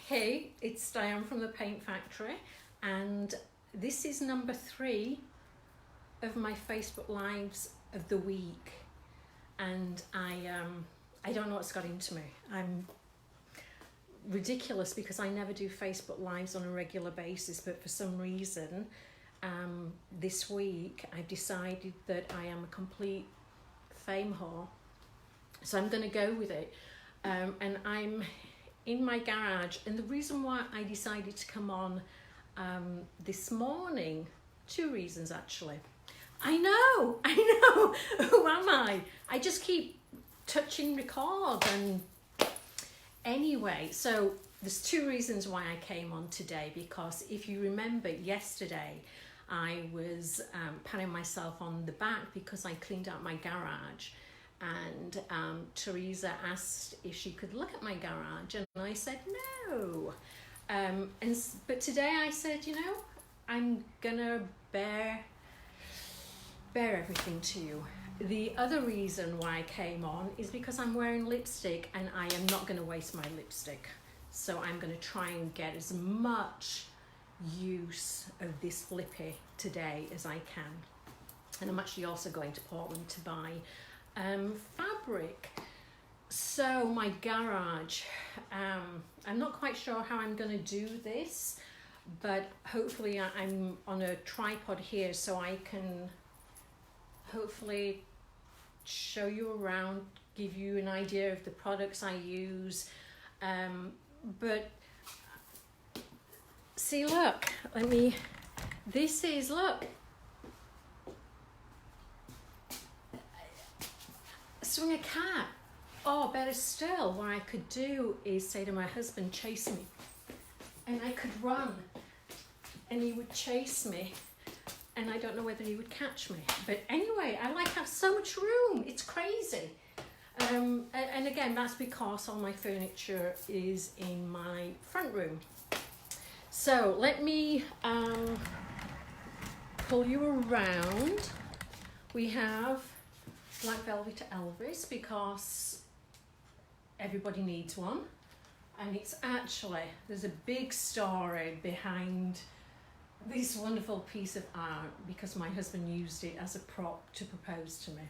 Hey, it's Diane from the Paint Factory, and this is number 3 of my Facebook Lives of the week. And I don't know what's got into me. I'm ridiculous because I never do Facebook Lives on a regular basis, but for some reason this week I've decided that I am a complete fame whore, so I'm going to go with it. And I'm in my garage, and the reason why I decided to come on this morning, 2 reasons actually. I know, who am I? I just keep touching record, and anyway, so there's 2 reasons why I came on today, because if you remember yesterday, I was patting myself on the back because I cleaned out my garage. And Teresa asked if she could look at my garage, and I said no. But today I said, you know, I'm gonna bear everything to you. The other reason why I came on is because I'm wearing lipstick, and I am not going to waste my lipstick. So I'm going to try and get as much use of this flippy today as I can. And I'm actually also going to Portland to buy fabric. So my garage, I'm not quite sure how I'm going to do this, but hopefully I'm on a tripod here so I can hopefully show you around, give you an idea of the products I use. But see, look, look, swing a cat. Or better still, what I could do is say to my husband, chase me. And I could run, and he would chase me, and I don't know whether he would catch me. But anyway, I have so much room, it's crazy. And again, that's because all my furniture is in my front room. So let me pull you around. We have Black Velvet Elvis because everybody needs one, and it's actually, there's a big story behind this wonderful piece of art because my husband used it as a prop to propose to me,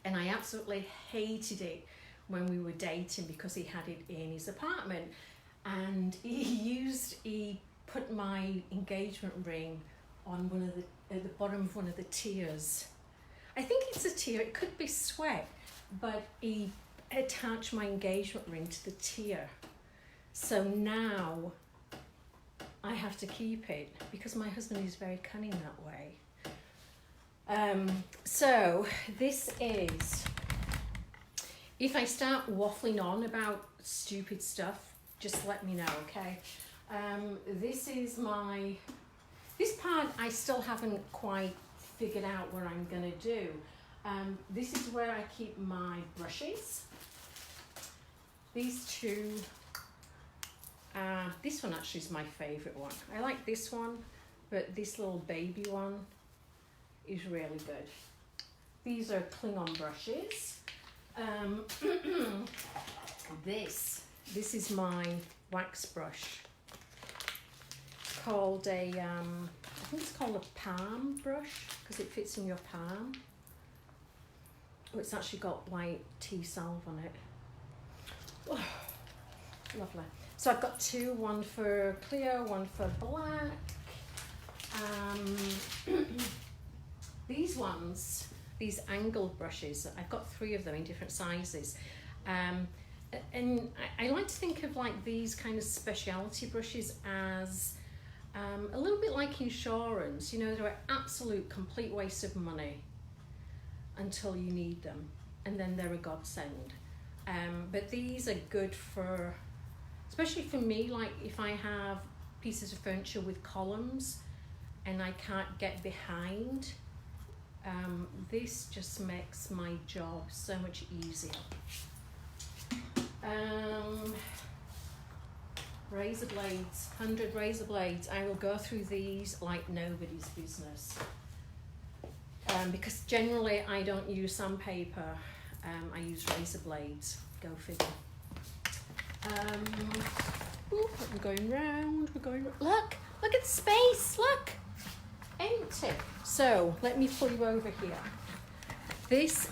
and I absolutely hated it when we were dating because he had it in his apartment, and he put my engagement ring on at the bottom of one of the tiers. I think it's a tier, it could be sweat, but he attached my engagement ring to the tier. So now I have to keep it because my husband is very cunning that way. So this is, if I start waffling on about stupid stuff, just let me know, okay? This part I still haven't quite figured out what I'm gonna do. This is where I keep my brushes. These 2, this one actually is my favorite one. I like this one, but this little baby one is really good. These are Klingon brushes. This is my wax brush. It's called I think it's called a palm brush because it fits in your palm. Oh, it's actually got white tea salve on it. Oh, lovely. So I've got 2, one for clear, one for black. These angled brushes, I've got 3 of them in different sizes. And I like to think of like these kind of specialty brushes as a little bit like insurance. You know, they're an absolute complete waste of money until you need them, and then they're a godsend. But these are good for, especially for me, like if I have pieces of furniture with columns and I can't get behind, this just makes my job so much easier. Razor blades, 100 razor blades. I will go through these like nobody's business. Because generally I don't use sandpaper, I use razor blades. Go figure. Ooh, we're going round, look at the space, look, empty. So let me pull you over here. This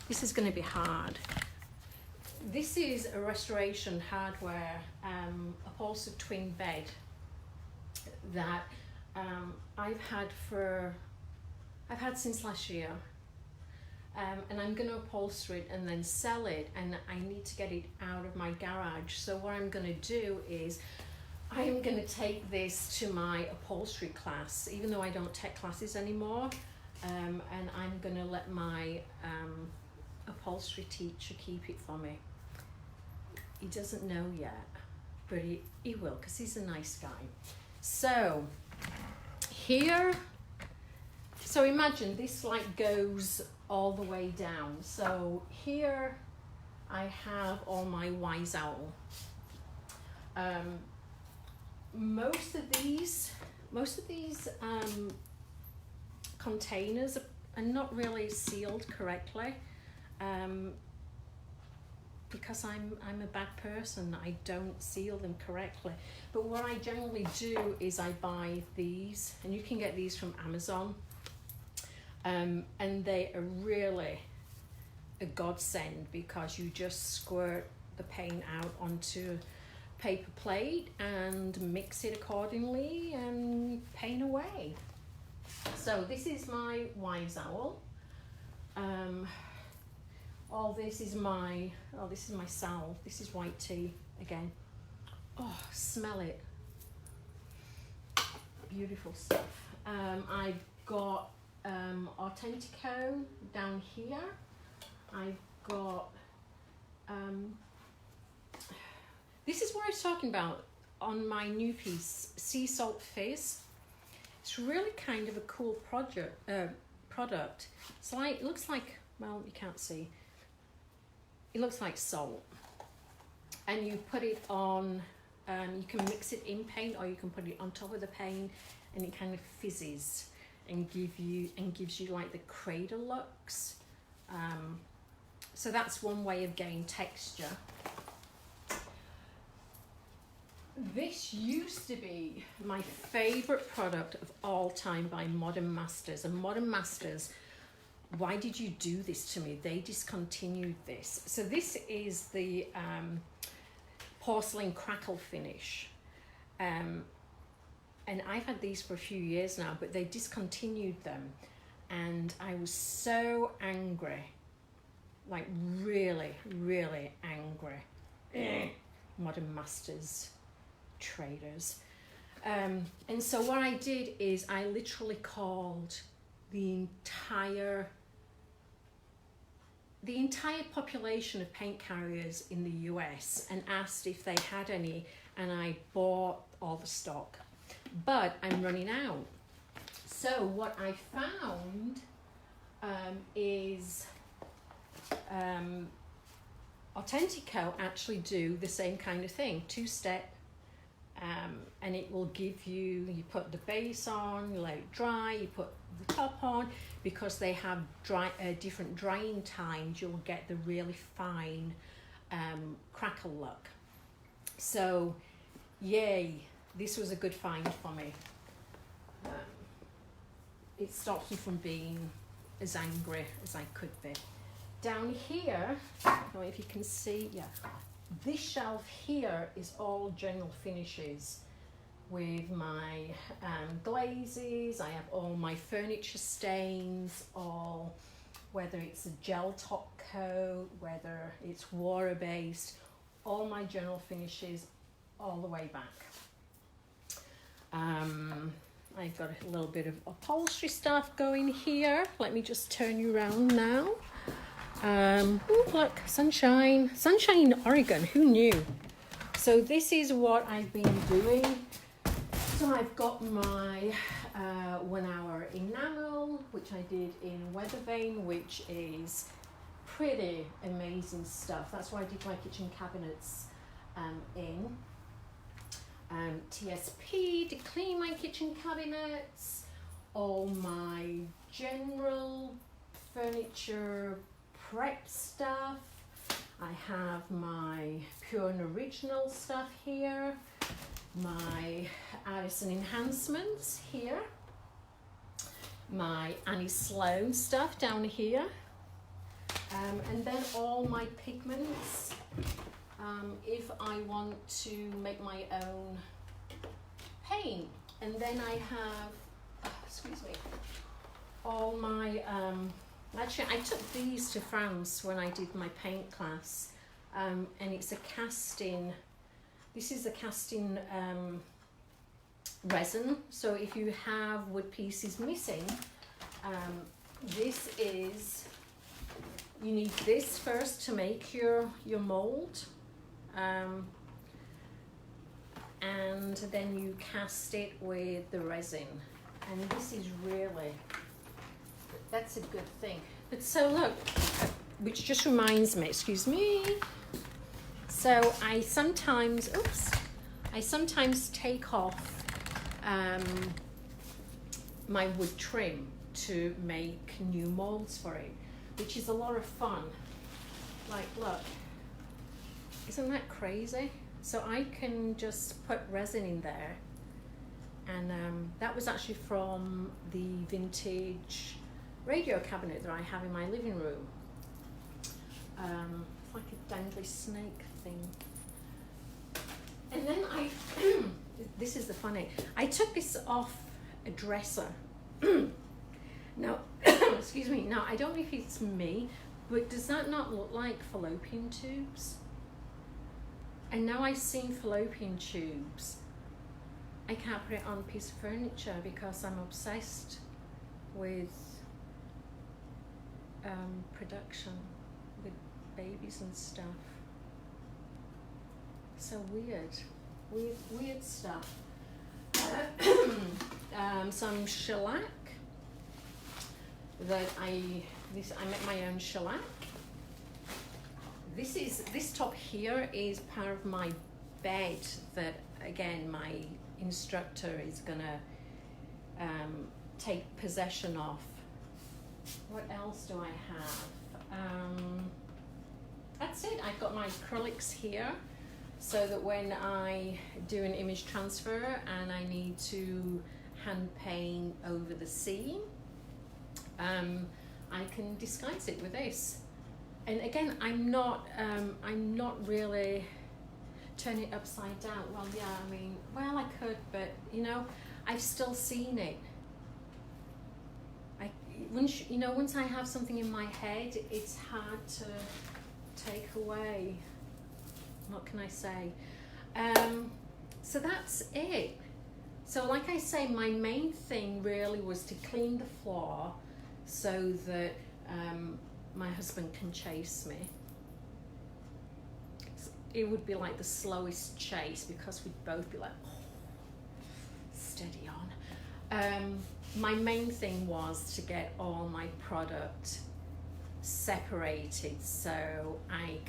is going to be hard. This is a restoration hardware upholstered twin bed that I've had since last year. And I'm going to upholster it and then sell it, and I need to get it out of my garage. So what I'm going to do is I'm going to take this to my upholstery class, even though I don't take classes anymore, and I'm going to let my upholstery teacher keep it for me. He doesn't know yet, but he will, because he's a nice guy. So here, so imagine this like goes all the way down. So here I have all my wise owl. Most of these containers are not really sealed correctly, because I'm a bad person. I don't seal them correctly. But what I generally do is I buy these, and you can get these from Amazon. And they are really a godsend, because you just squirt the paint out onto a paper plate and mix it accordingly and paint away. So this is my wise owl. This is my salve. This is white tea again. Oh, smell it. Beautiful stuff. I've got Authentico down here. I've got this is what I was talking about on my new piece, Sea Salt Fizz. It's really kind of a cool product. It's like, it looks like, well, you can't see, it looks like salt, and you put it on, you can mix it in paint, or you can put it on top of the paint, and it kind of fizzes and gives you like the cradle looks. So that's one way of getting texture. This used to be my favorite product of all time by Modern Masters. And Modern Masters, why did you do this to me? They discontinued this. So this is the porcelain crackle finish. And I've had these for a few years now, but they discontinued them. And I was so angry, like really, really angry. Modern Masters traders. And so what I did is I literally called the entire population of paint carriers in the US and asked if they had any, and I bought all the stock. But I'm running out. So what I found is Authentico actually do the same kind of thing, two-step, and it will give you put the base on, you let it dry, you put the top on. Because they have different drying times, you'll get the really fine crackle look. So yay, this was a good find for me. It stops me from being as angry as I could be. Down here, I don't know if you can see, yeah, this shelf here is all general finishes with my glazes. I have all my furniture stains, all, whether it's a gel top coat, whether it's water based, all my general finishes all the way back. I've got a little bit of upholstery stuff going here. Let me just turn you around now. Ooh, look, sunshine in Oregon, who knew? So this is what I've been doing. So I've got my 1 hour enamel, which I did in Weathervane, which is pretty amazing stuff. That's why I did my kitchen cabinets in. TSP to clean my kitchen cabinets, all my general furniture prep stuff. I have my pure and original stuff here, my Artisan Enhancements here, my Annie Sloan stuff down here, and then all my pigments if I want to make my own paint. And then I have, excuse me, all my, actually I took these to France when I did my paint class, and it's a casting, this is a casting resin, so if you have wood pieces missing, this is, you need this first to make your mold, and then you cast it with the resin, and this is really, that's a good thing. But so look, which just reminds me, excuse me, so I sometimes take off my wood trim to make new molds for it, which is a lot of fun. Like, look, isn't that crazy? So I can just put resin in there, and that was actually from the vintage radio cabinet that I have in my living room. It's like a dangly snake thing. And then I, this is the funny, I took this off a dresser. Now, excuse me, now I don't know if it's me, but does that not look like fallopian tubes? And now I've seen fallopian tubes, I can't put it on a piece of furniture because I'm obsessed with production, with babies and stuff. So weird stuff. Some shellac that I make my own shellac. This top here is part of my bed that, again, my instructor is gonna take possession of. What else do I have? That's it. I've got my acrylics here, so that when I do an image transfer and I need to hand paint over the seam, I can disguise it with this. And again, I'm not really turning it upside down. Well, yeah, I mean, well, I could, but you know, I've still seen it. Once I have something in my head, it's hard to take away. What can I say? So that's it. So like I say, my main thing really was to clean the floor so that my husband can chase me. It would be like the slowest chase because we'd both be like, oh, steady on. My main thing was to get all my product separated so I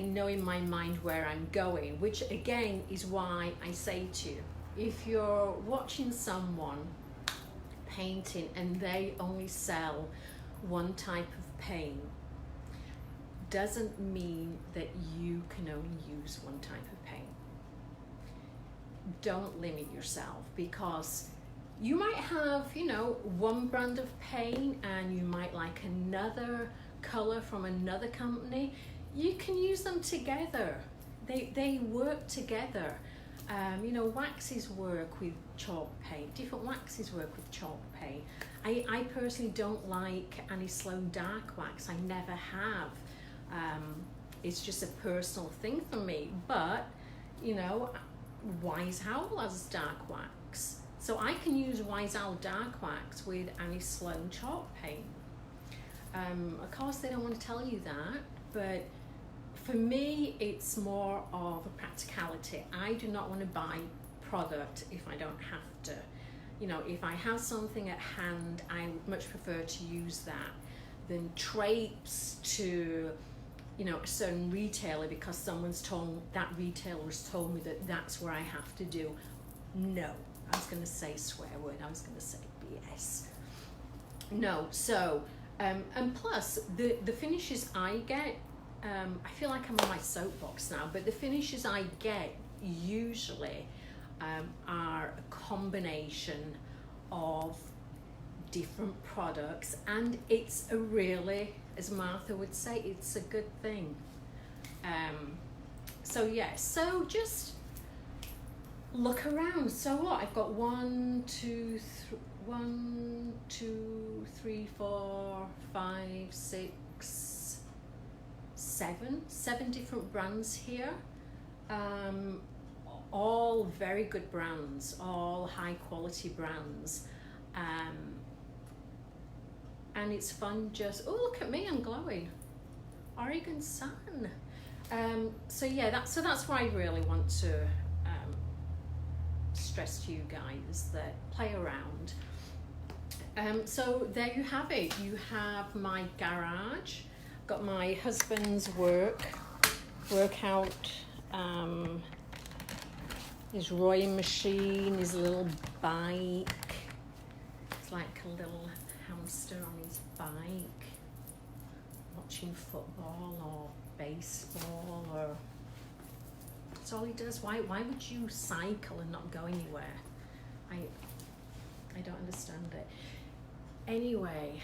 know in my mind where I'm going, which again is why I say to you, if you're watching someone painting and they only sell one type of paint, doesn't mean that you can only use one type of paint. Don't limit yourself, because you might have, one brand of paint and you might like another color from another company. You can use them together. They work together. Waxes work with chalk paint. Different waxes work with chalk paint. I personally don't like Annie Sloan dark wax. I never have. It's just a personal thing for me. But, Wise Owl has dark wax. So I can use Wise Owl dark wax with Annie Sloan chalk paint. Of course, they don't want to tell you that, but for me, it's more of a practicality. I do not want to buy product if I don't have to. If I have something at hand, I would much prefer to use that than traipse to, a certain retailer because that retailer's told me that that's where I have to do. No, I was going to say swear word. I was going to say BS. No, so, and plus the finishes I get I feel like I'm on my soapbox now, but the finishes I get usually are a combination of different products, and it's a really, as Martha would say, it's a good thing. So yeah, so just look around. So what, I've got 7 different brands here, all very good brands, all high quality brands, and it's fun. Just, oh, look at me, I'm glowing. Oregon sun. So yeah, that's what I really want to stress to you guys, that play around. So there you have it. You have my garage. Got my husband's workout, his rowing machine, his little bike. It's like a little hamster on his bike, watching football or baseball, or that's all he does. Why would you cycle and not go anywhere? I don't understand it. Anyway,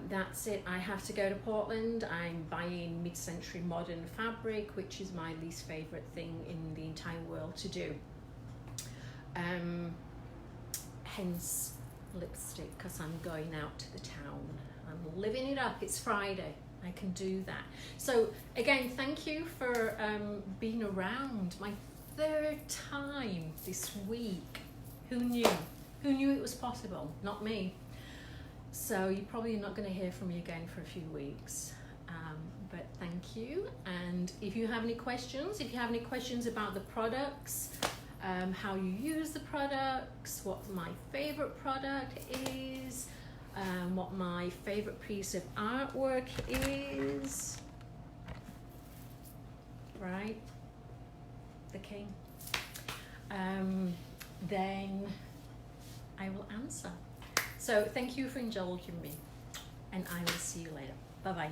that's it. I have to go to Portland. I'm buying mid-century modern fabric, which is my least favorite thing in the entire world to do. Hence lipstick, because I'm going out to the town. I'm living it up. It's Friday. I can do that. So again, thank you for being around. My 3rd time this week. Who knew? Who knew it was possible? Not me. So you're probably not going to hear from me again for a few weeks. But thank you. And if you have any questions, about the products, how you use the products, what my favorite product is, what my favorite piece of artwork is, right, the king, then I will answer. So thank you for indulging me, and I will see you later. Bye bye.